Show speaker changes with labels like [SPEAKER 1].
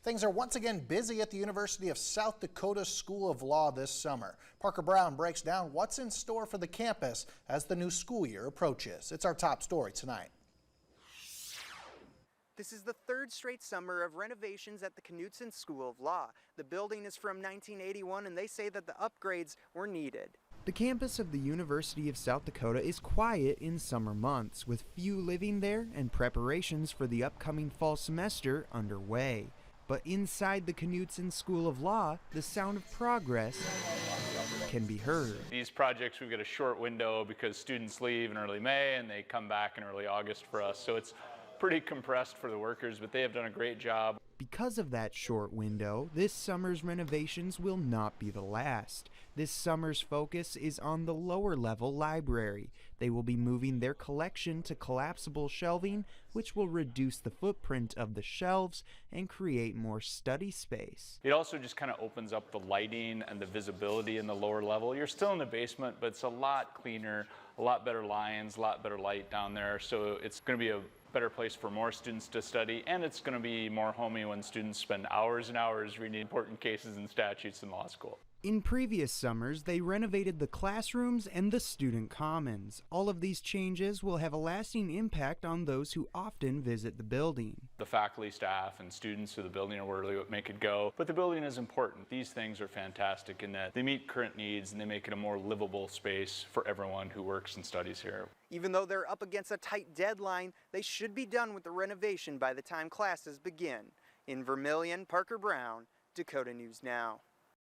[SPEAKER 1] Things are once again busy at the University of South Dakota School of Law this summer. Parker Brown breaks down what's in store for the campus as the new school year approaches. It's our top story tonight.
[SPEAKER 2] This is the third straight summer of renovations at the Knudson School of Law. The building is from 1981 and they say that the upgrades were needed.
[SPEAKER 3] The campus of the University of South Dakota is quiet in summer months, with few living there and preparations for the upcoming fall semester underway. But inside the Knudson School of Law, the sound of progress can be heard.
[SPEAKER 4] These projects, we've got a short window because students leave in early May and they come back in early August for us. So it's pretty compressed for the workers, but they have done a great job.
[SPEAKER 3] Because of that short window, this summer's renovations will not be the last. This summer's focus is on the lower level library. They will be moving their collection to collapsible shelving, which will reduce the footprint of the shelves and create more study space.
[SPEAKER 4] It also just kind of opens up the lighting and the visibility in the lower level. You're still in the basement, but it's a lot cleaner, a lot better lines, a lot better light down there. So it's going to be a better place for more students to study, and it's going to be more homey when students spend hours and hours reading important cases and statutes in law school.
[SPEAKER 3] In previous summers, they renovated the classrooms and the student commons. All of these changes will have a lasting impact on those who often visit the building.
[SPEAKER 4] The faculty, staff, and students of the building are really what make it go, but the building is important. These things are fantastic in that they meet current needs and they make it a more livable space for everyone who works and studies here.
[SPEAKER 2] Even though they're up against a tight deadline, they should be done with the renovation by the time classes begin. In Vermillion, Parker Brown, Dakota News Now.